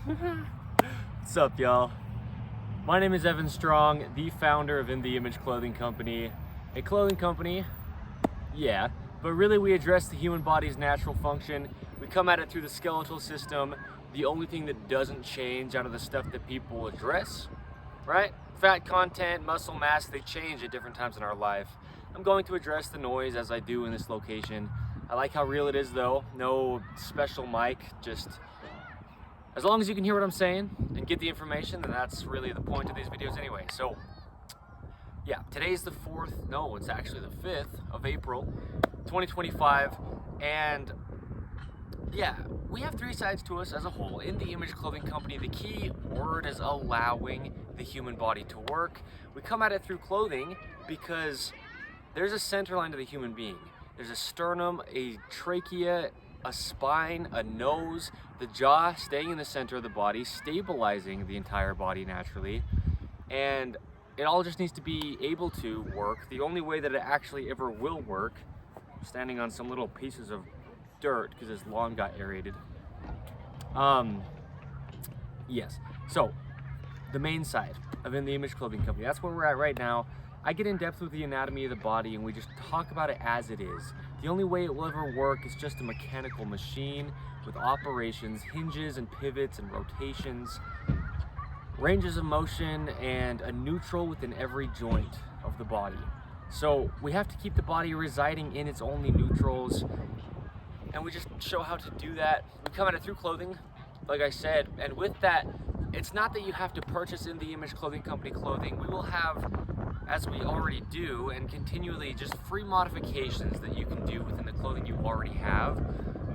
What's up, y'all? My name is Evan Strong, the founder of In The Image Clothing Company. A clothing company, yeah, but really we address the human body's natural function. We come at it through the skeletal system. The only thing that doesn't change out of the stuff that people address, right? Fat content, muscle mass, they change at different times in our life. I'm going to address the noise as I do in this location. I like how real it is though. No special mic, just as long as you can hear what I'm saying and get the information, then that's really the point of these videos anyway. So yeah, today's the 4th, no, it's actually the 5th of April, 2025. And yeah, we have 3 sides to us as a whole. In the Image Clothing Company, the key word is allowing the human body to work. We come at it through clothing because there's a center line to the human being. There's a sternum, a trachea, a spine, a nose, the jaw staying in the center of the body, stabilizing the entire body naturally. And it all just needs to be able to work. The only way that it actually ever will work, standing on some little pieces of dirt because this lawn got aerated. Yes, so the main side of In The Image Clothing Company, that's where we're at right now. I get in depth with the anatomy of the body and we just talk about it as it is. The only way it will ever work is just a mechanical machine with operations, hinges and pivots and rotations, ranges of motion, and a neutral within every joint of the body. So we have to keep the body residing in its only neutrals, and we just show how to do that. We come at it through clothing, like I said, and with that, it's not that you have to purchase In The Image Clothing Company clothing. We will have, as we already do, and continually just free modifications that you can do within the clothing you already have,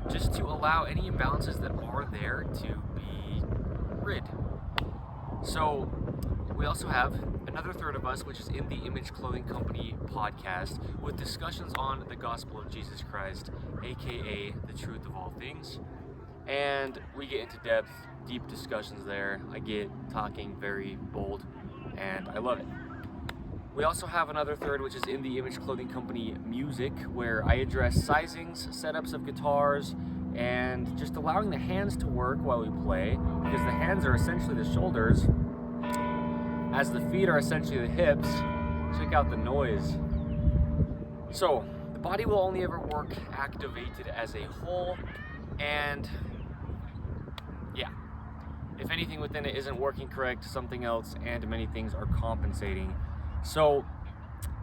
just to allow any imbalances that are there to be rid. So we also have another third of us, which is In The Image Clothing Company podcast, with discussions on the gospel of Jesus Christ, aka the truth of all things. And we get into depth, deep discussions there. I get talking very bold, and I love it. We also have another third, which is In The Image Clothing Company music, where I address sizings, setups of guitars, and just allowing the hands to work while we play, because the hands are essentially the shoulders, as the feet are essentially the hips. Check out the noise. So the body will only ever work activated as a whole, and yeah, if anything within it isn't working correct, something else and many things are compensating. So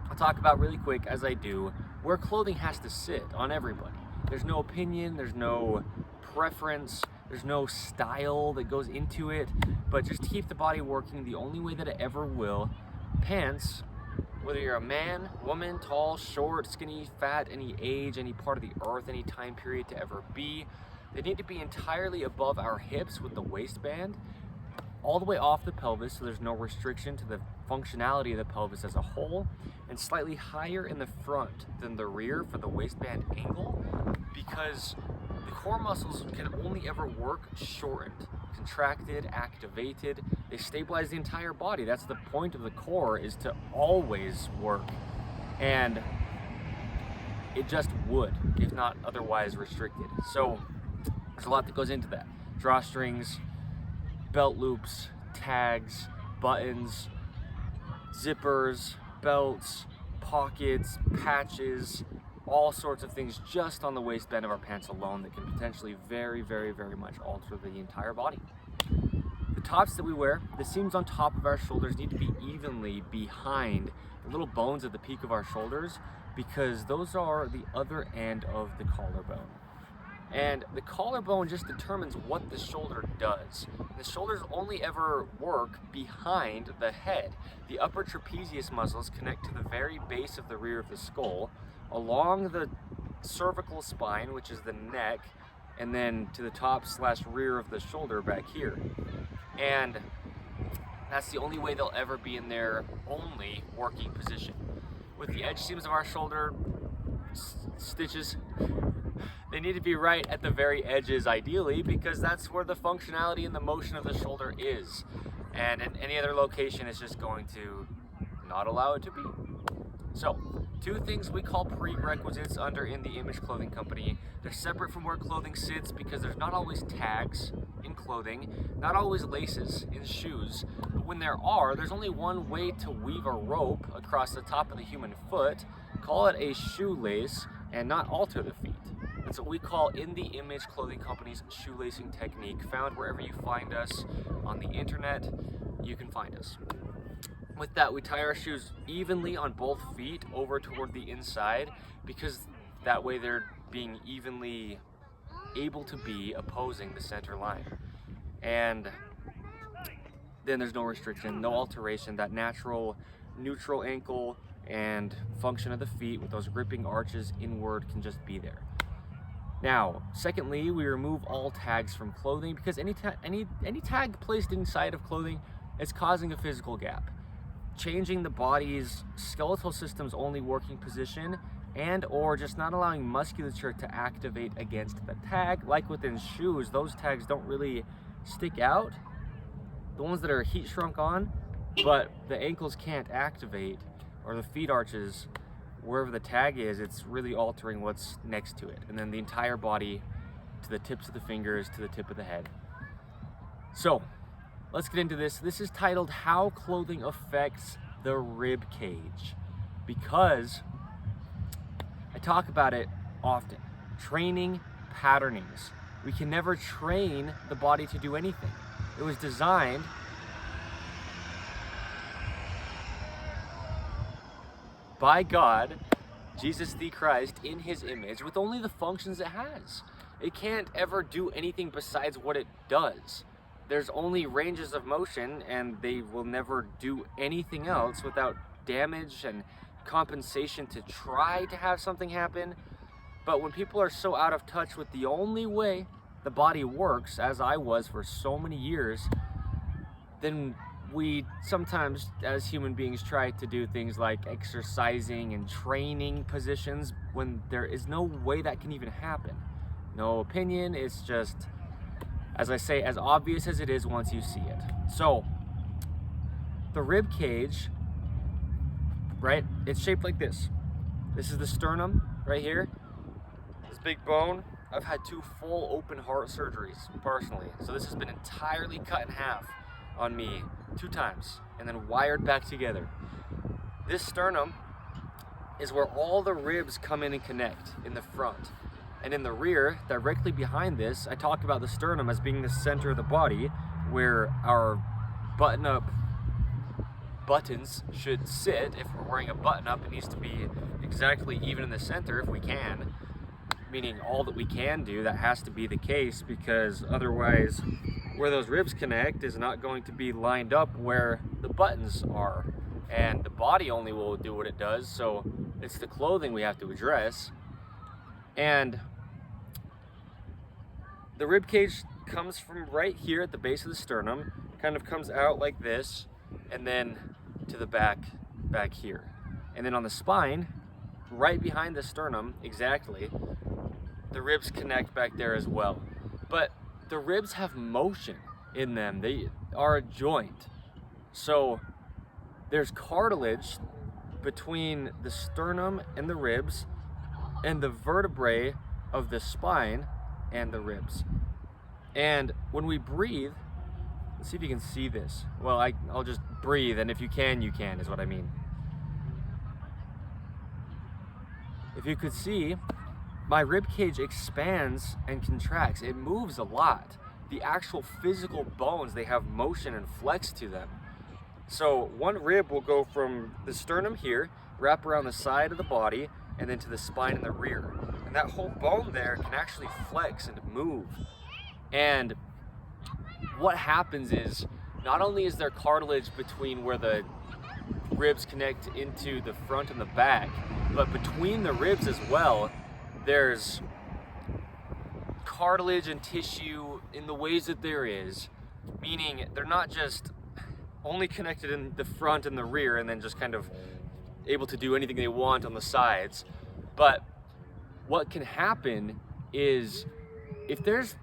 I'll talk about really quick, as I do, where clothing has to sit on everybody. There's no opinion, there's no preference, there's no style that goes into it, but just to keep the body working the only way that it ever will. Pants, whether you're a man, woman, tall, short, skinny, fat, any age, any part of the earth, any time period to ever be, they need to be entirely above our hips with the waistband, all the way off the pelvis, so there's no restriction to the functionality of the pelvis as a whole, and slightly higher in the front than the rear for the waistband angle, because the core muscles can only ever work shortened, contracted, activated. They stabilize the entire body. That's the point of the core, is to always work, and it just would if not otherwise restricted. So there's a lot that goes into that. Drawstrings, belt loops, tags, buttons, zippers, belts, pockets, patches, all sorts of things just on the waistband of our pants alone that can potentially very, very, very much alter the entire body. The tops that we wear, the seams on top of our shoulders need to be evenly behind the little bones at the peak of our shoulders, because those are the other end of the collarbone. And the collarbone just determines what the shoulder does. The shoulders only ever work behind the head. The upper trapezius muscles connect to the very base of the rear of the skull, along the cervical spine, which is the neck, and then to the top / rear of the shoulder back here. And that's the only way they'll ever be in their only working position. With the edge seams of our shoulder stitches, they need to be right at the very edges ideally, because that's where the functionality and the motion of the shoulder is. And in any other location, it's just going to not allow it to be. So, 2 things we call prerequisites under In The Image Clothing Company. They're separate from where clothing sits because there's not always tags in clothing. clothing, not always laces in shoes, but when there are, there's only one way to weave a rope across the top of the human foot, call it a shoelace, and not alter the feet. That's what we call In The Image Clothing Company's shoelacing technique, found wherever you find us on the internet. You can find us. With that, we tie our shoes evenly on both feet over toward the inside, because that way they're being evenly able to be opposing the center line. And then there's no restriction, no alteration. That natural neutral ankle and function of the feet with those gripping arches inward can just be there. Now, secondly, we remove all tags from clothing, because any tag placed inside of clothing is causing a physical gap, changing the body's skeletal system's only working position, and or just not allowing musculature to activate against the tag. Like within shoes, those tags don't really stick out, the ones that are heat shrunk on, but the ankles can't activate, or the feet arches, wherever the tag is, it's really altering what's next to it. And then the entire body, to the tips of the fingers, to the tip of the head. So, let's get into this. This is titled How Clothing Affects the Rib Cage, because I talk about it often. Training patternings. We can never train the body to do anything. It was designed by God, Jesus the Christ, in his image, with only the functions it has. It can't ever do anything besides what it does. There's only ranges of motion, and they will never do anything else without damage and compensation to try to have something happen. But when people are so out of touch with the only way the body works, as I was for so many years, then we sometimes as human beings try to do things like exercising and training positions when there is no way that can even happen. No opinion, it's just, as I say, as obvious as it is once you see it. So the rib cage, right, it's shaped like this. This is the sternum right here, this big bone. I've had 2 full open heart surgeries personally, so this has been entirely cut in half on me 2 times and then wired back together. This sternum is where all the ribs come in and connect in the front. And in the rear, directly behind this, I talk about the sternum as being the center of the body, where our button-up buttons should sit. If we're wearing a button-up, it needs to be exactly even in the center if we can, meaning all that we can do, that has to be the case, because otherwise where those ribs connect is not going to be lined up where the buttons are, and the body only will do what it does, so it's the clothing we have to address. And the rib cage comes from right here at the base of the sternum, kind of comes out like this, and then to the back here. And then on the spine, right behind the sternum, exactly, the ribs connect back there as well. But the ribs have motion in them. They are a joint. So there's cartilage between the sternum and the ribs, and the vertebrae of the spine and the ribs. And when we breathe, let's see if you can see this. Well, I'll just breathe, and if you can, you can, is what I mean. If you could see, my rib cage expands and contracts. It moves a lot. The actual physical bones, they have motion and flex to them. So one rib will go from the sternum here, wrap around the side of the body, and then to the spine in the rear. And that whole bone there can actually flex and move. And what happens is, not only is there cartilage between where the ribs connect into the front and the back, but between the ribs as well, there's cartilage and tissue in the ways that there is, meaning they're not just only connected in the front and the rear and then just kind of able to do anything they want on the sides. But what can happen is, if there's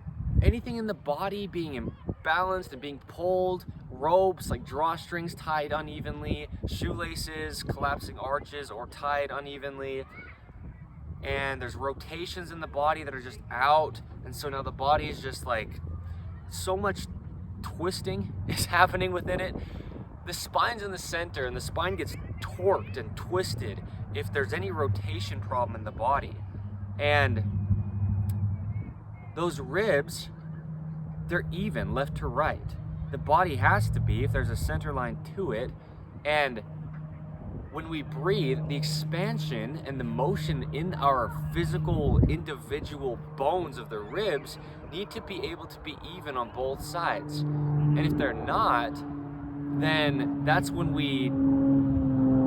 anything in the body being imbalanced and being pulled, ropes like drawstrings tied unevenly, shoelaces, collapsing arches or tied unevenly, and there's rotations in the body that are just out, and so now the body is just like so much twisting is happening within it. The spine's in the center, and the spine gets torqued and twisted if there's any rotation problem in the body. And those ribs, they're even left to right. The body has to be if there's a center line to it. And when we breathe, the expansion and the motion in our physical individual bones of the ribs need to be able to be even on both sides. And if they're not, then that's when we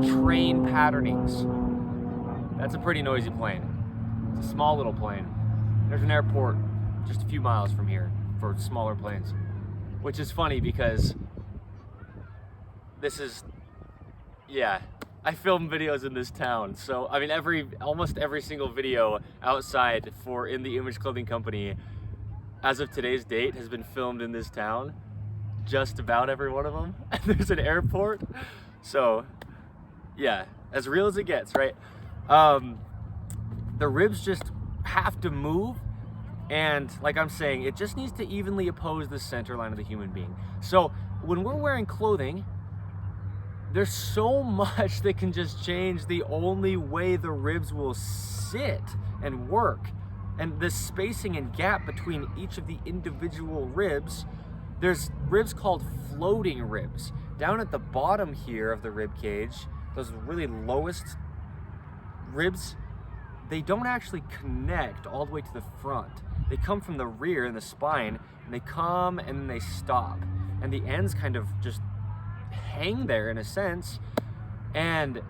train patternings. That's a pretty noisy plane. It's a small little plane. There's an airport just a few miles from here for smaller planes, which is funny because this is, yeah, I film videos in this town. So, I mean, almost every single video outside for In the Image Clothing Company as of today's date has been filmed in this town. Just about every one of them. There's an airport. So, yeah, as real as it gets, right? The ribs just have to move. And like I'm saying, it just needs to evenly oppose the center line of the human being. So when we're wearing clothing, there's so much that can just change the only way the ribs will sit and work. And the spacing and gap between each of the individual ribs, there's ribs called floating ribs. Down at the bottom here of the rib cage, those really lowest ribs, they don't actually connect all the way to the front. They come from the rear in the spine, and they come and then they stop. And the ends kind of just hang there in a sense. And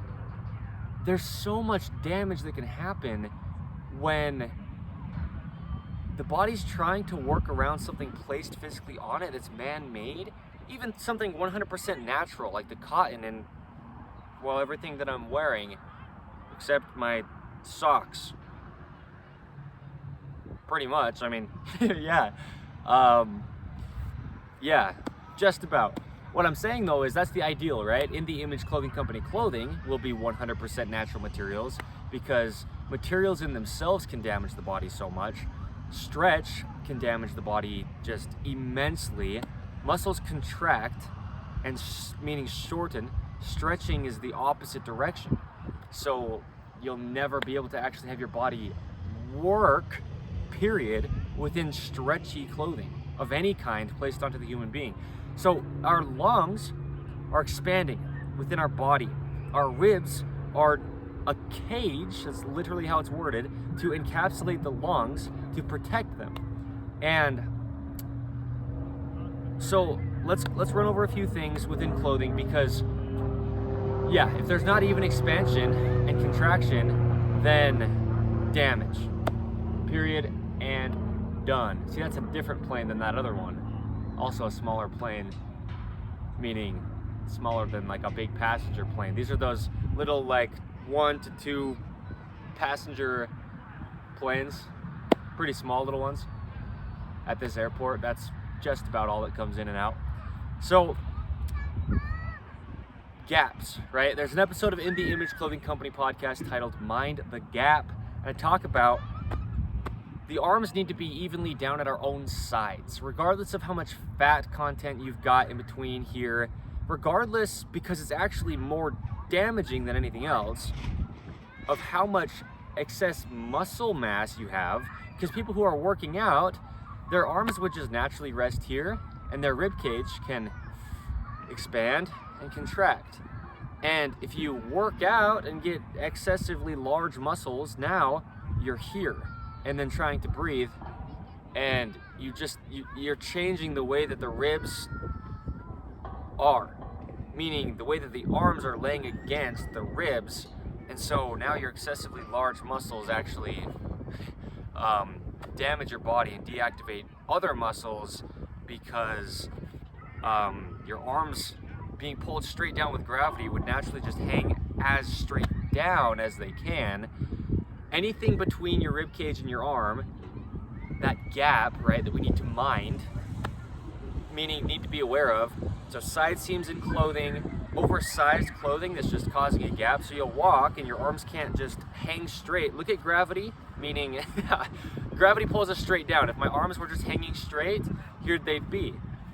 there's so much damage that can happen when the body's trying to work around something placed physically on it that's man-made, even something 100% natural like the cotton and, well, everything that I'm wearing except my socks. Pretty much, I mean, yeah. Yeah, just about. What I'm saying though is that's the ideal, right? In the Image Clothing Company clothing will be 100% natural materials because materials in themselves can damage the body so much. Stretch can damage the body just immensely. Muscles contract, and meaning shorten. Stretching is the opposite direction. So you'll never be able to actually have your body work, period, within stretchy clothing of any kind placed onto the human being. So our lungs are expanding within our body. Our ribs are a cage, that's literally how it's worded, to encapsulate the lungs, to protect them. And so let's run over a few things within clothing because, yeah, if there's not even expansion and contraction, then damage, period, and done. See, that's a different plane than that other one. Also a smaller plane, meaning smaller than like a big passenger plane. These are those little like 1 to 2 passenger planes, pretty small little ones at this airport. That's just about all that comes in and out. So gaps, right? There's an episode of In the Image Clothing Company podcast titled Mind the Gap, and I talk about the arms need to be evenly down at our own sides, regardless of how much fat content you've got in between here, regardless, because it's actually more damaging than anything else, of how much excess muscle mass you have, because people who are working out, their arms would just naturally rest here, and their rib cage can expand and contract. And if you work out and get excessively large muscles, now you're here and then trying to breathe, and you're changing the way that the ribs are, meaning the way that the arms are laying against the ribs. And so now your excessively large muscles actually damage your body and deactivate other muscles, because your arms being pulled straight down with gravity would naturally just hang as straight down as they can. Anything between your rib cage and your arm, that gap, right, that we need to mind, meaning need to be aware of. So side seams in clothing, oversized clothing that's just causing a gap. So you'll walk and your arms can't just hang straight. Look at gravity, meaning gravity pulls us straight down. If my arms were just hanging straight, here they'd be.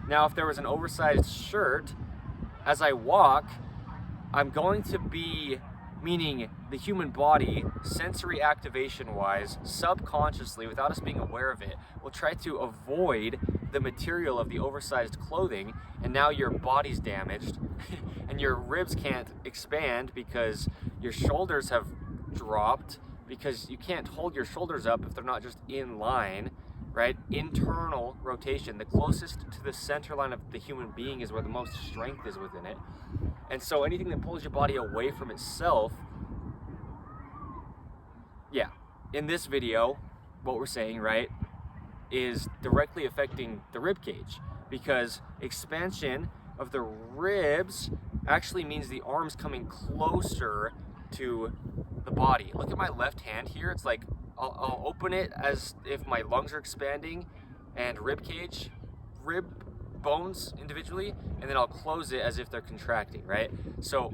Now, if there was an oversized shirt, as I walk, I'm going to be, meaning the human body, sensory activation wise, subconsciously, without us being aware of it, will try to avoid the material of the oversized clothing, and now your body's damaged and your ribs can't expand because your shoulders have dropped, because you can't hold your shoulders up if they're not just in line, right? Internal rotation, the closest to the center line of the human being is where the most strength is within it. And so anything that pulls your body away from itself, yeah, in this video, what we're saying, right, is directly affecting the rib cage, because expansion of the ribs actually means the arms coming closer to the body. Look at my left hand here. It's like I'll open it as if my lungs are expanding and rib bones individually, and then I'll close it as if they're contracting, right? So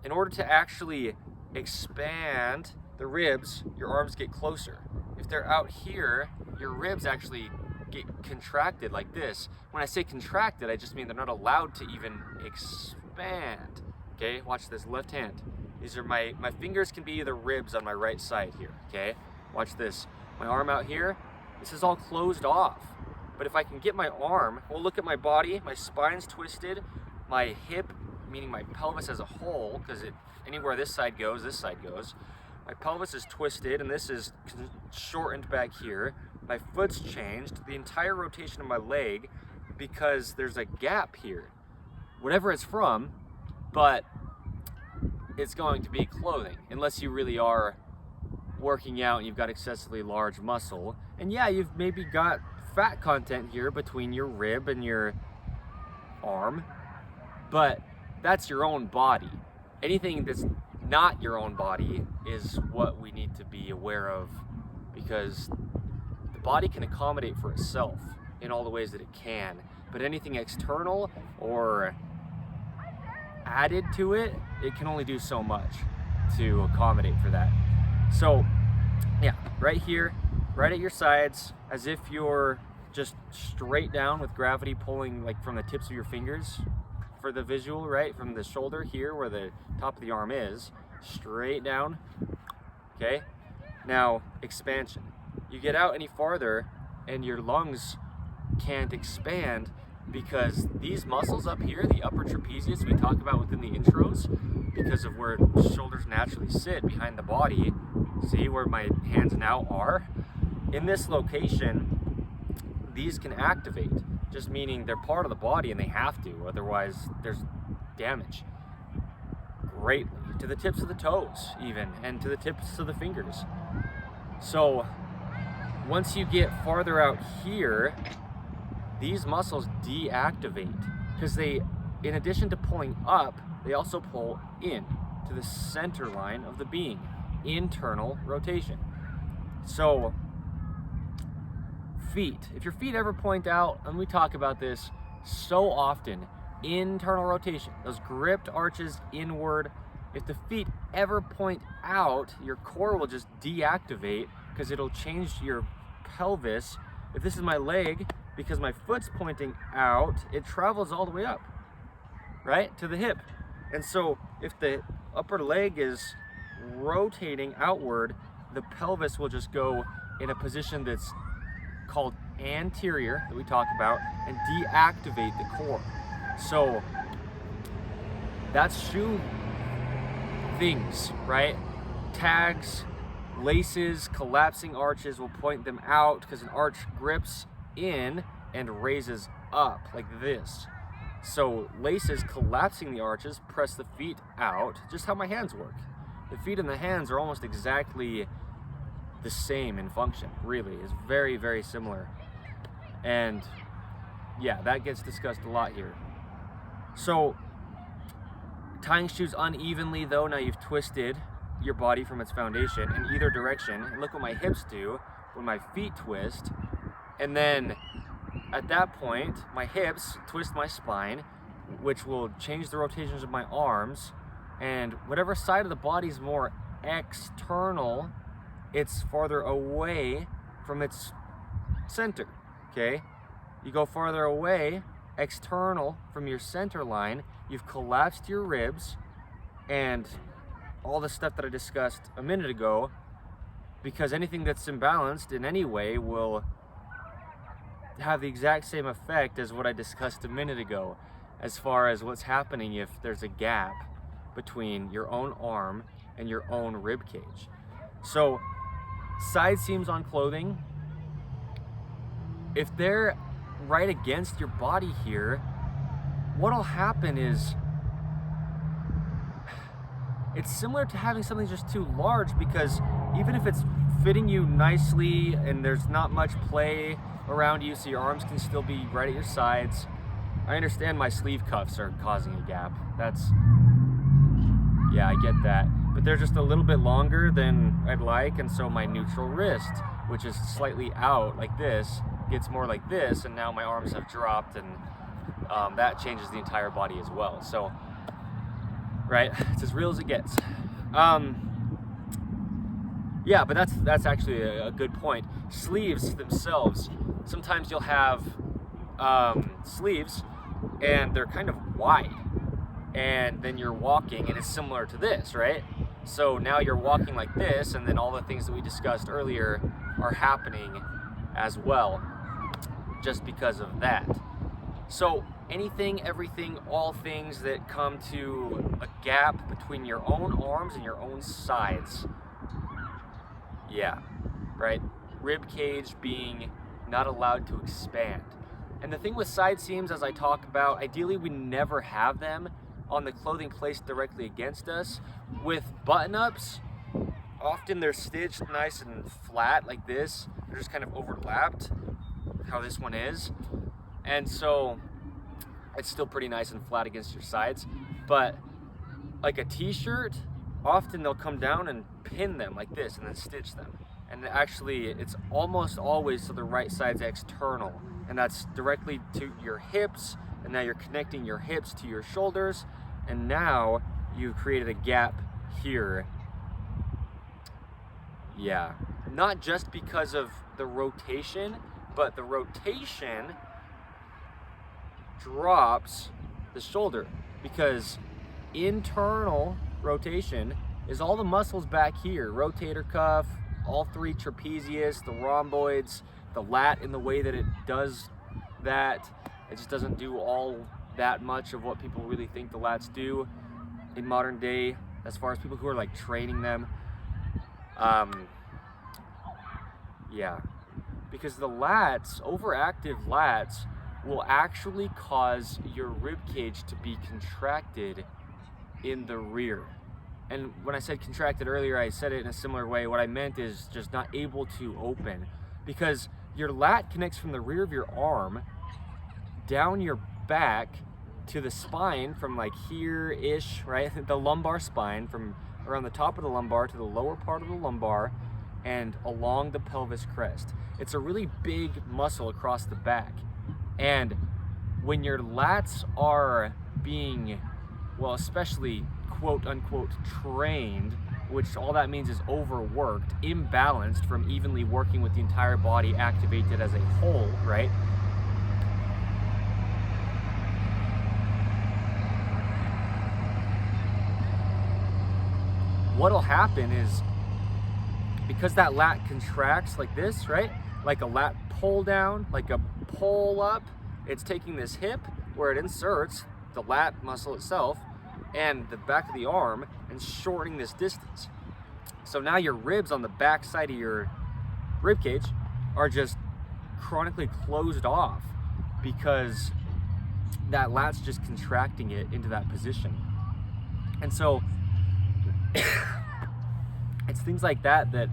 in order to actually expand the ribs, your arms get closer. If they're out here, your ribs actually get contracted like this. When I say contracted, I just mean they're not allowed to even expand. Okay, watch this, left hand. These are my fingers can be the ribs on my right side here, okay? Watch this, my arm out here, this is all closed off. But if I can get my arm, well, look at my body, my spine's twisted, my hip, meaning my pelvis as a whole, because anywhere this side goes, my pelvis is twisted and this is shortened back here. My foot's changed, the entire rotation of my leg, because there's a gap here. Whatever it's from, but it's going to be clothing, unless you really are working out and you've got excessively large muscle. And yeah, you've maybe got fat content here between your rib and your arm, but that's your own body. Anything that's not your own body is what we need to be aware of, because the body can accommodate for itself in all the ways that it can, but anything external or added to it, it can only do so much to accommodate for that. So yeah, right here, right at your sides, as if you're just straight down with gravity pulling like from the tips of your fingers for the visual, right? From the shoulder here where the top of the arm is, straight down, okay? Now, expansion. You get out any farther and your lungs can't expand because these muscles up here, the upper trapezius we talk about within the intros, because of where shoulders naturally sit behind the body, see where my hands now are? In this location, these can activate, just meaning they're part of the body and they have to, otherwise there's damage greatly to the tips of the toes even, and to the tips of the fingers. So once you get farther out here, these muscles deactivate, because they, in addition to pulling up, they also pull in to the center line of the being, internal rotation. So feet, if your feet ever point out, and we talk about this so often, internal rotation, those gripped arches inward, if the feet ever point out, your core will just deactivate because it'll change your pelvis. If this is my leg, because my foot's pointing out, it travels all the way up, right, to the hip. And so if the upper leg is rotating outward, the pelvis will just go in a position that's called anterior, that we talk about, and deactivate the core. So that's shoe things, right? Tags, laces, collapsing arches will point them out, because an arch grips in and raises up like this. So laces collapsing the arches press the feet out, just how my hands work. The feet and the hands are almost exactly the same in function, really. It's very, very similar. And yeah, that gets discussed a lot here. So tying shoes unevenly though, now you've twisted your body from its foundation in either direction. And look what my hips do when my feet twist. And then at that point, my hips twist my spine, which will change the rotations of my arms. And whatever side of the body is more external, it's farther away from its center, okay? You go farther away, external from your center line, you've collapsed your ribs and all the stuff that I discussed a minute ago, because anything that's imbalanced in any way will have the exact same effect as what I discussed a minute ago, as far as what's happening if there's a gap between your own arm and your own rib cage. So side seams on clothing, if they're right against your body here, what'll happen is it's similar to having something just too large, because even if it's fitting you nicely and there's not much play around you so your arms can still be right at your sides. I understand my sleeve cuffs are causing a gap. Yeah, I get that. But they're just a little bit longer than I'd like, and so my neutral wrist, which is slightly out like this, gets more like this, and now my arms have dropped, and that changes the entire body as well. So, right, it's as real as it gets. Yeah, but that's actually a good point. Sleeves themselves, sometimes you'll have sleeves and they're kind of wide, and then you're walking and it's similar to this, right? So now you're walking like this, and then all the things that we discussed earlier are happening as well, just because of that. So anything, everything, all things that come to a gap between your own arms and your own sides. Yeah, right? Rib cage being not allowed to expand. And the thing with side seams, as I talk about, ideally we never have them on the clothing placed directly against us. With button-ups, often they're stitched nice and flat like this. They're just kind of overlapped, how this one is. And so it's still pretty nice and flat against your sides. But like a t-shirt, often they'll come down and pin them like this and then stitch them. And actually it's almost always to the right side's external, and that's directly to your hips, and now you're connecting your hips to your shoulders, and now you've created a gap here. Yeah, not just because of the rotation, but the rotation drops the shoulder, because internal rotation is all the muscles back here, rotator cuff, all three trapezius, the rhomboids, the lat in the way that it does that. It just doesn't do all that much of what people really think the lats do in modern day, as far as people who are like training them. Yeah, because the lats, overactive lats, will actually cause your rib cage to be contracted in the rear. And when I said contracted earlier, I said it in a similar way. What I meant is just not able to open, because your lat connects from the rear of your arm down your back to the spine from like here-ish, right? The lumbar spine, from around the top of the lumbar to the lower part of the lumbar and along the pelvis crest. It's a really big muscle across the back. And when your lats are being, well, especially quote unquote trained, which all that means is overworked, imbalanced from evenly working with the entire body activated as a whole, right? What'll happen is, because that lat contracts like this, right? Like a lat pull down, like a pull up, it's taking this hip where it inserts the lat muscle itself and the back of the arm and shortening this distance. So now your ribs on the back side of your rib cage are just chronically closed off, because that lat's just contracting it into that position. And so it's things like that that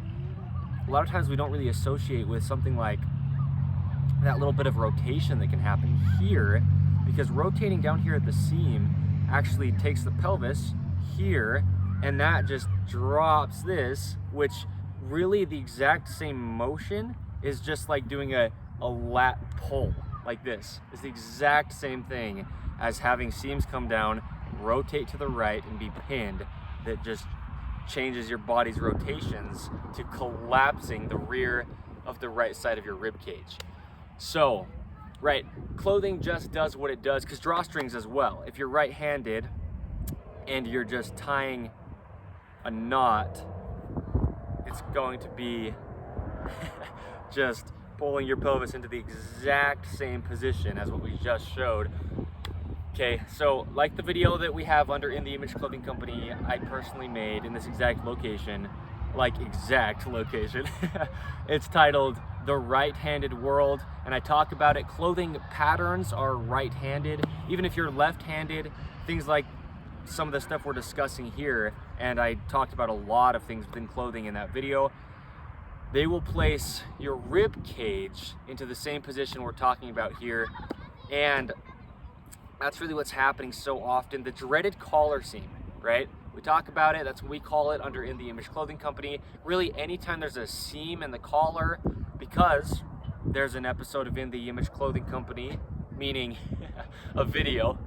a lot of times we don't really associate with something like that little bit of rotation that can happen here, because rotating down here at the seam actually takes the pelvis here, and that just drops this, which really the exact same motion is just like doing a lat pull like this. It's the exact same thing as having seams come down, rotate to the right, and be pinned. That just changes your body's rotations to collapsing the rear of the right side of your rib cage. So right? Clothing just does what it does, because drawstrings as well. If you're right-handed and you're just tying a knot, it's going to be just pulling your pelvis into the exact same position as what we just showed. Okay, so like the video that we have under In The Image Clothing Company, I personally made in this exact location, it's titled The Right-Handed World, and I talk about it. Clothing patterns are right-handed. Even if you're left-handed, things like some of the stuff we're discussing here, and I talked about a lot of things within clothing in that video, they will place your rib cage into the same position we're talking about here, and that's really what's happening so often. The dreaded collar seam, right? We talk about it, that's what we call it under In The Image Clothing Company. Really, anytime there's a seam in the collar, because there's an episode of In The Image Clothing Company, meaning a video.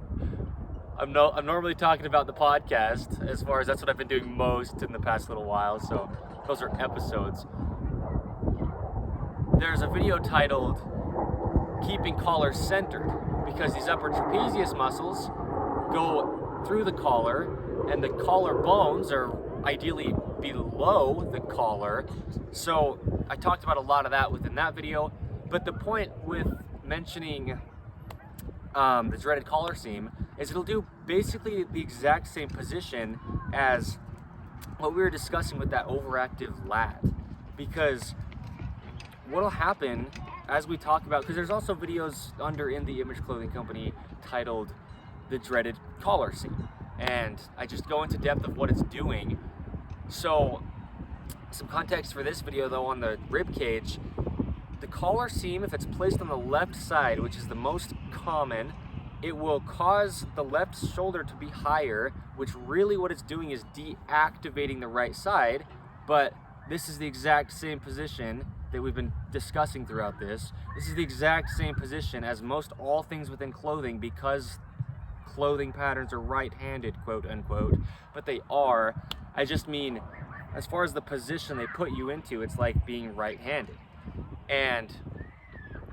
I'm normally talking about the podcast, as far as that's what I've been doing most in the past little while, so those are episodes. There's a video titled Keeping Collars Centered, because these upper trapezius muscles go through the collar, and the collar bones are ideally below the collar. So I talked about a lot of that within that video, but the point with mentioning the dreaded collar seam is it'll do basically the exact same position as what we were discussing with that overactive lat. Because what'll happen as we talk about, because there's also videos under In The Image Clothing Company titled The Dreaded Collar Seam, and I just go into depth of what it's doing. So some context for this video though, on the rib cage, the collar seam, if it's placed on the left side, which is the most common, it will cause the left shoulder to be higher, which really what it's doing is deactivating the right side. But this is the exact same position that we've been discussing throughout this. This is the exact same position as most all things within clothing, because clothing patterns are right-handed, quote unquote, but they are. I just mean, as far as the position they put you into, it's like being right-handed. And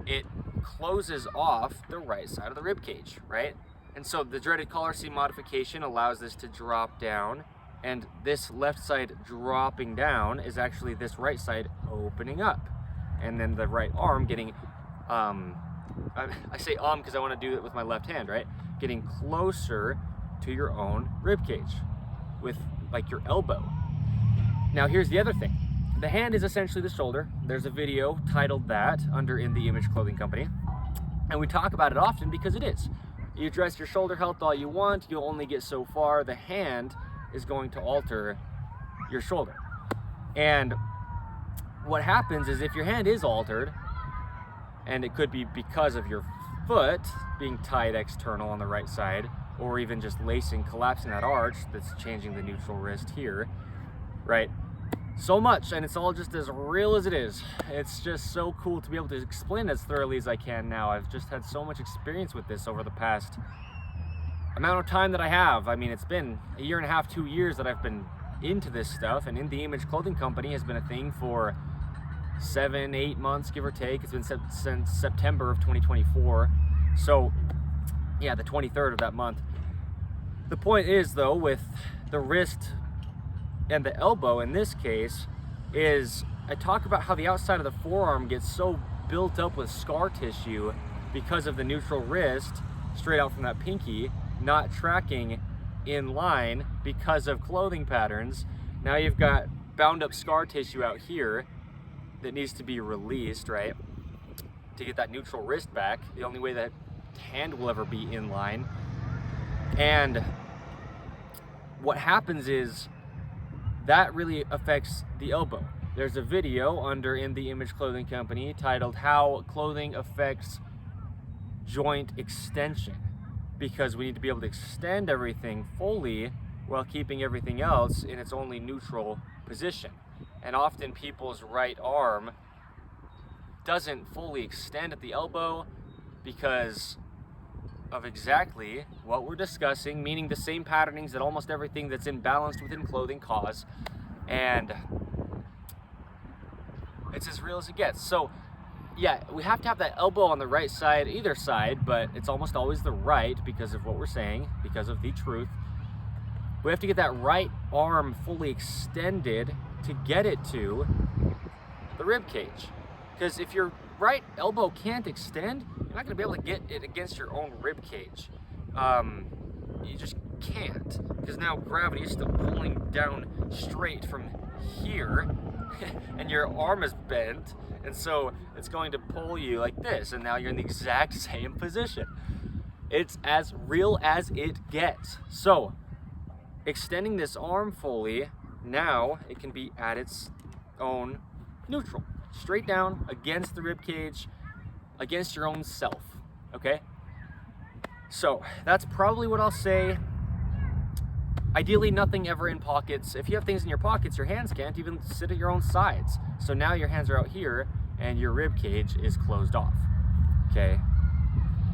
it closes off the right side of the rib cage, right? And so the dreaded collar seam modification allows this to drop down, and this left side dropping down is actually this right side opening up, and then the right arm getting I say because I want to do it with my left hand, right? Getting closer to your own rib cage with like your elbow. Now here's the other thing. The hand is essentially the shoulder. There's a video titled that under In The Image Clothing Company, and we talk about it often because it is. You address your shoulder health all you want, you'll only get so far. The hand is going to alter your shoulder. And what happens is, if your hand is altered, and it could be because of your foot being tied external on the right side, or even just lacing, collapsing that arch that's changing the neutral wrist here, right? So much, and it's all just as real as it is. It's just so cool to be able to explain as thoroughly as I can now. I've just had so much experience with this over the past amount of time that I have. I mean, it's been a year and a half, 2 years that I've been into this stuff, and In The Image Clothing Company has been a thing for 7-8 months, give or take. It's been since September of 2024. So yeah, the 23rd of that month. The point is though, with the wrist and the elbow in this case, is I talk about how the outside of the forearm gets so built up with scar tissue because of the neutral wrist straight out from that pinky not tracking in line because of clothing patterns. Now you've got bound up scar tissue out here that needs to be released, right? To get that neutral wrist back, the only way that hand will ever be in line. And what happens is that really affects the elbow. There's a video under In The Image Clothing Company titled How Clothing Affects Joint Extension, because we need to be able to extend everything fully while keeping everything else in its only neutral position. And often people's right arm doesn't fully extend at the elbow because of exactly what we're discussing, meaning the same patternings that almost everything that's imbalanced within clothing cause. And it's as real as it gets. So yeah, we have to have that elbow on the right side, either side, but it's almost always the right because of what we're saying, because of the truth. We have to get that right arm fully extended to get it to the rib cage. Because if your right elbow can't extend, you're not gonna be able to get it against your own rib cage. You just can't, because now gravity is still pulling down straight from here, and your arm is bent, and so it's going to pull you like this, and now you're in the exact same position. It's as real as it gets. So, extending this arm fully, now it can be at its own neutral. Straight down, against the rib cage, against your own self, okay? So, that's probably what I'll say. Ideally, nothing ever in pockets. If you have things in your pockets, your hands can't even sit at your own sides. So now your hands are out here, and your rib cage is closed off, okay?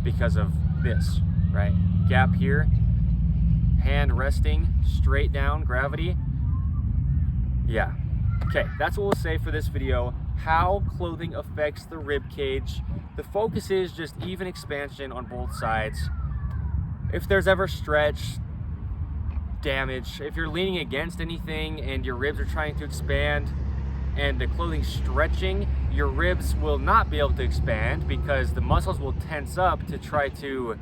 Because of this, right? Gap here, hand resting, straight down, gravity. Yeah, okay, that's what we'll say for this video. How clothing affects the rib cage. The focus is just even expansion on both sides. If there's ever stretch, damage, if you're leaning against anything and your ribs are trying to expand and the clothing's stretching, your ribs will not be able to expand because the muscles will tense up to try to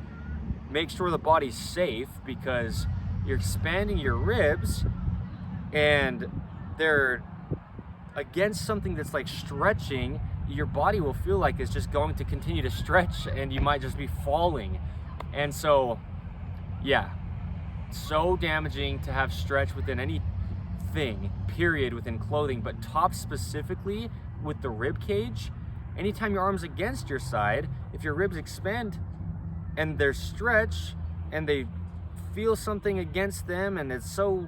make sure the body's safe, because you're expanding your ribs and they're against something that's like stretching. Your body will feel like it's just going to continue to stretch and you might just be falling. And so, yeah, so damaging to have stretch within anything, period, within clothing, but top specifically with the rib cage. Anytime your arm's against your side, if your ribs expand and there's stretch and they feel something against them and it's so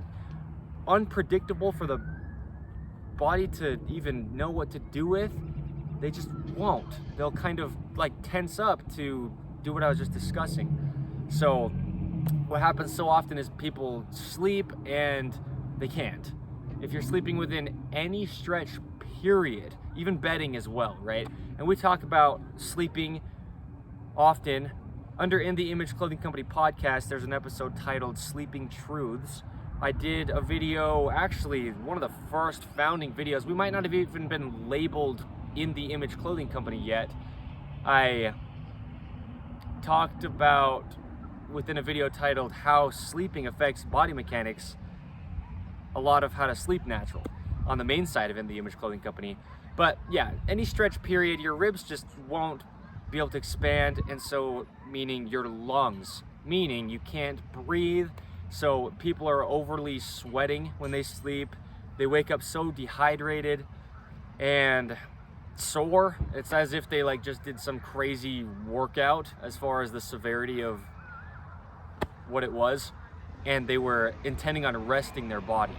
unpredictable for the body to even know what to do with, they just won't. They'll kind of like tense up to do what I was just discussing. So what happens so often is people sleep and they can't. If you're sleeping within any stretch, period, even bedding as well, right? And we talk about sleeping often. Under In the Image Clothing Company podcast, there's an episode titled Sleeping Truths. I did a video, actually one of the first founding videos. We might not have even been labeled In the Image Clothing Company yet. I talked about, within a video titled How Sleeping Affects Body Mechanics, a lot of how to sleep natural on the main side of In the Image Clothing Company. But yeah, any stretch period, your ribs just won't be able to expand, and so meaning your lungs, meaning you can't breathe. So people are overly sweating when they sleep. They wake up so dehydrated and sore. It's as if they like just did some crazy workout as far as the severity of what it was, and they were intending on resting their body.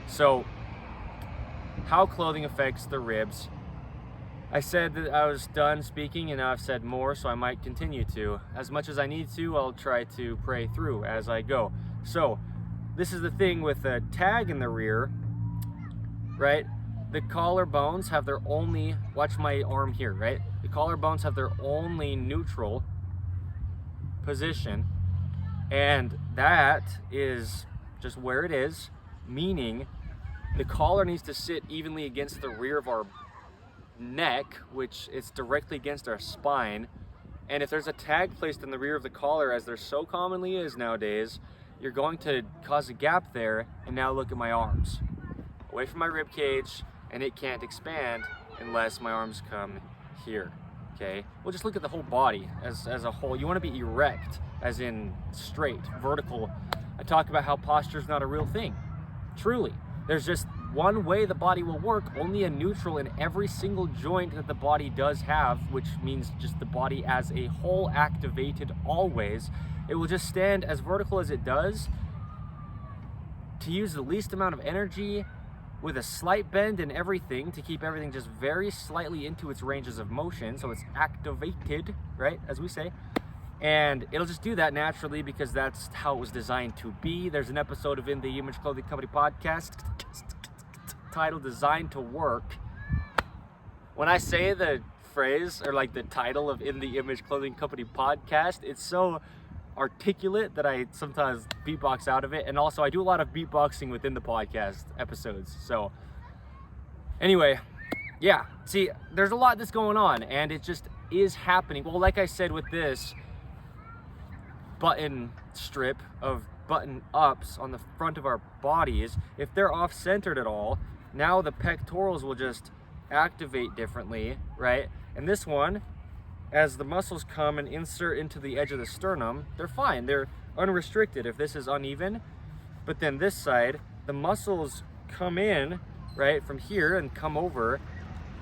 So how clothing affects the ribs. I said that I was done speaking, and now I've said more, so I might continue to. As much as I need to, I'll try to pray through as I go. So this is the thing with the tag in the rear, right? The collarbones have their only, watch my arm here, right? The collarbones have their only neutral position, and that is just where it is, meaning the collar needs to sit evenly against the rear of our neck, which is directly against our spine. And if there's a tag placed in the rear of the collar, as there so commonly is nowadays, you're going to cause a gap there. And now look at my arms, away from my rib cage, and it can't expand unless my arms come here. Okay, well, just look at the whole body as a whole. You want to be erect, as in straight, vertical. I talk about how posture is not a real thing. Truly, there's just one way the body will work, only a neutral in every single joint that the body does have, which means just the body as a whole activated always. It will just stand as vertical as it does to use the least amount of energy, with a slight bend in everything to keep everything just very slightly into its ranges of motion, so it's activated, right, as we say. And it'll just do that naturally because that's how it was designed to be. There's an episode of In the Image Clothing Company podcast titled Designed to Work. When I say the phrase, or like the title of In the Image Clothing Company podcast. It's so articulate that I sometimes beatbox out of it. And also I do a lot of beatboxing within the podcast episodes. So anyway, yeah, see, there's a lot that's going on, and it just is happening. Well, like I said, with this button strip of button ups on the front of our bodies, if they're off centered at all, now the pectorals will just activate differently, right? And this one, as the muscles come and insert into the edge of the sternum, they're fine, they're unrestricted if this is uneven. But then this side, the muscles come in, right, from here and come over,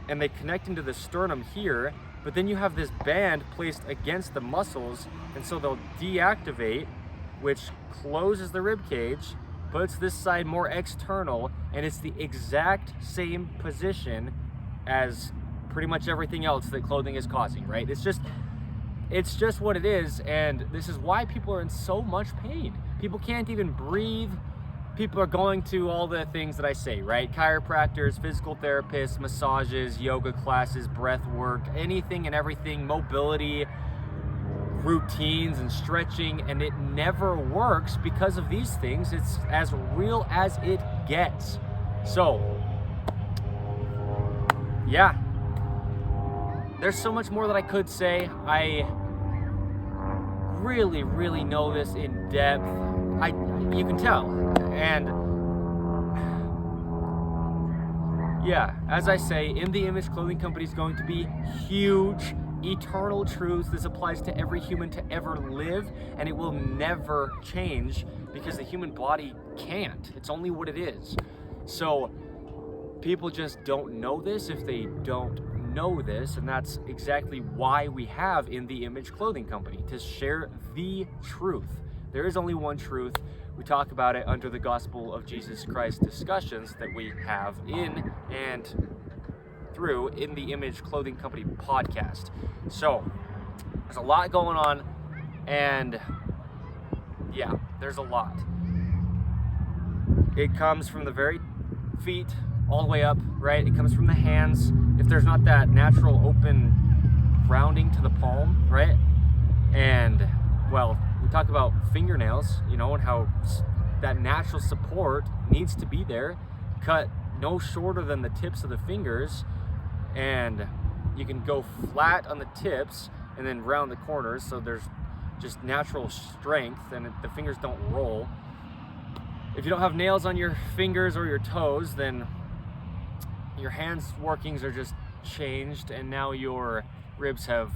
and they connect into the sternum here, but then you have this band placed against the muscles, and so they'll deactivate, which closes the rib cage, puts this side more external, and it's the exact same position as pretty much everything else that clothing is causing, right? It's just what it is, and this is why people are in so much pain. People can't even breathe. People are going to all the things that I say, right? Chiropractors, physical therapists, massages, yoga classes, breath work, anything and everything, mobility, routines and stretching, and it never works because of these things. It's as real as it gets. So, yeah. There's so much more that I could say. I really, really know this in depth. You can tell. And yeah, as I say, In the Image Clothing Company is going to be huge, eternal truths. This applies to every human to ever live, and it will never change because the human body can't. It's only what it is. So people just don't know this if they don't know this, and that's exactly why we have In the Image Clothing Company, to share the truth. There is only one truth. We talk about it under the Gospel of Jesus Christ discussions that we have in and through In the Image Clothing Company podcast. So there's a lot going on, and yeah, there's a lot. It comes from the very feet all the way up, right? It comes from the hands. If there's not that natural open rounding to the palm, right? And well, we talk about fingernails, you know, and how that natural support needs to be there, cut no shorter than the tips of the fingers, and you can go flat on the tips and then round the corners, so there's just natural strength and the fingers don't roll. If you don't have nails on your fingers or your toes, then your hands workings are just changed, and now your ribs have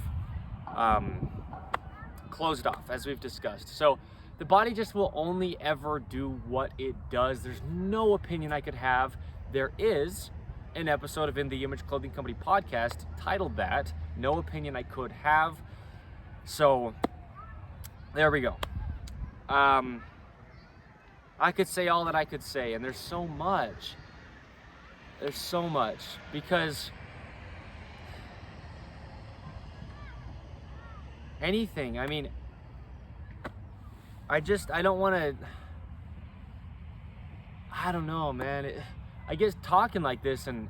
closed off, as we've discussed. So the body just will only ever do what it does. There's no opinion I could have. There is an episode of In the Image Clothing Company podcast titled that, No Opinion I Could Have. So there we go. I could say all that I could say, and there's so much. There's so much, because anything, I mean, I don't want to, I don't know, man. I guess talking like this, and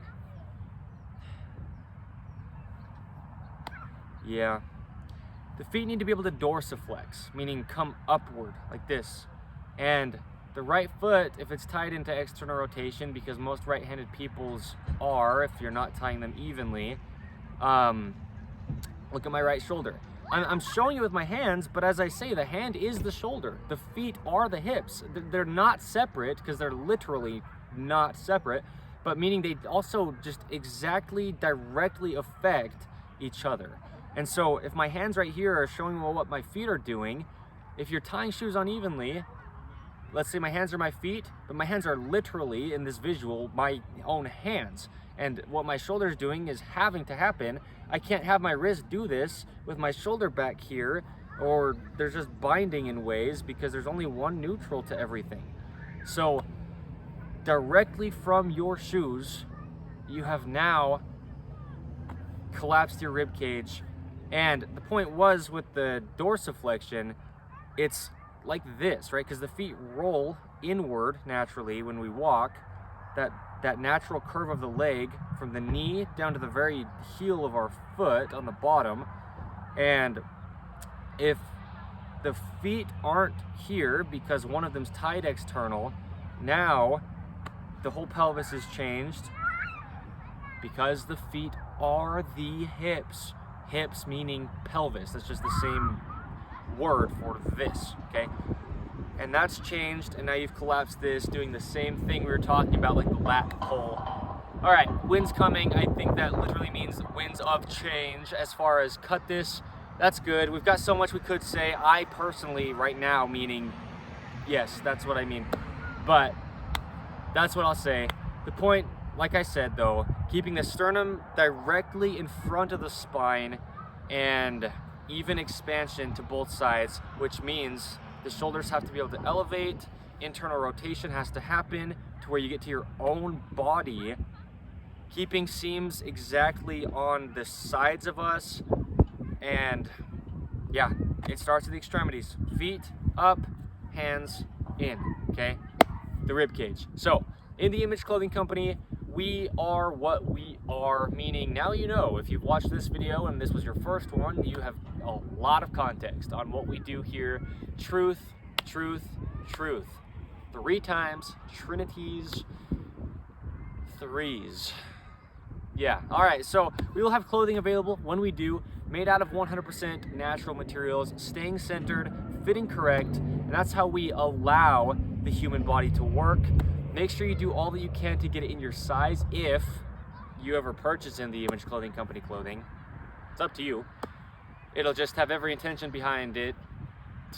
yeah, the feet need to be able to dorsiflex, meaning come upward like this. And the right foot, if it's tied into external rotation, because most right-handed people's are, if you're not tying them evenly, look at my right shoulder. I'm showing you with my hands, but as I say, the hand is the shoulder. The feet are the hips. They're not separate, because they're literally not separate, but meaning they also just exactly directly affect each other. And so if my hands right here are showing what my feet are doing, if you're tying shoes unevenly, let's say my hands are my feet, but my hands are literally, in this visual, my own hands. And what my shoulder is doing is having to happen. I can't have my wrist do this with my shoulder back here, or there's just binding in ways, because there's only one neutral to everything. So directly from your shoes, you have now collapsed your rib cage. And the point was, with the dorsiflexion, it's like this, right? Because the feet roll inward naturally when we walk. That that natural curve of the leg from the knee down to the very heel of our foot on the bottom. And if the feet aren't here because one of them's tied external, now the whole pelvis is changed because the feet are the hips. Hips meaning pelvis. That's just the same word for this, okay? And that's changed, and now you've collapsed this, doing the same thing we were talking about, like the lat pull. All right, wind's coming. I think that literally means winds of change. As far as cut this, that's good. We've got so much we could say. I personally, right now, meaning, yes, that's what I mean. But that's what I'll say. The point, like I said though, keeping the sternum directly in front of the spine and even expansion to both sides, which means the shoulders have to be able to elevate, internal rotation has to happen to where you get to your own body, keeping seams exactly on the sides of us, and yeah, it starts at the extremities. Feet up, hands in, okay? The rib cage. So, in the Image Clothing Company, we are what we are, meaning now you know. If you've watched this video and this was your first one, you have a lot of context on what we do here. Truth, truth, truth. 3 times, trinities, 3s. Yeah, all right, so we will have clothing available when we do, made out of 100% natural materials, staying centered, fitting correct, and that's how we allow the human body to work. Make sure you do all that you can to get it in your size if you ever purchase in the Image Clothing Company clothing. It's up to you. It'll just have every intention behind it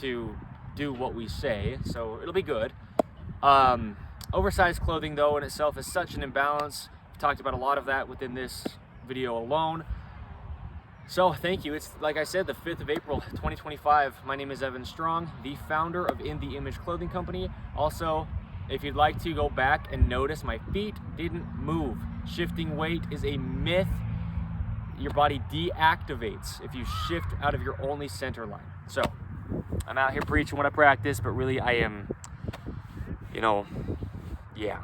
to do what we say, so it'll be good. Oversized clothing though in itself is such an imbalance. We've talked about a lot of that within this video alone. So thank you. It's, like I said, the 5th of April, 2025. My name is Evan Strong, the founder of In The Image Clothing Company. Also, if you'd like to go back and notice, my feet didn't move. Shifting weight is a myth. Your body deactivates if you shift out of your only center line. So I'm out here preaching what I practice, but really I am, yeah.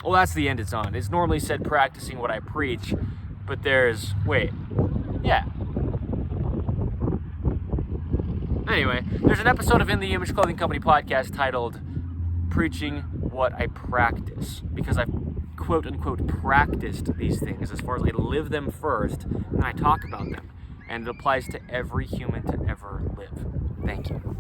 Well, that's the end it's on. It's normally said practicing what I preach, but yeah. Anyway, there's an episode of In The Image Clothing Company podcast titled Preaching What I Practice, because I've quote unquote practiced these things as far as I live them first and I talk about them, and it applies to every human to ever live. Thank you.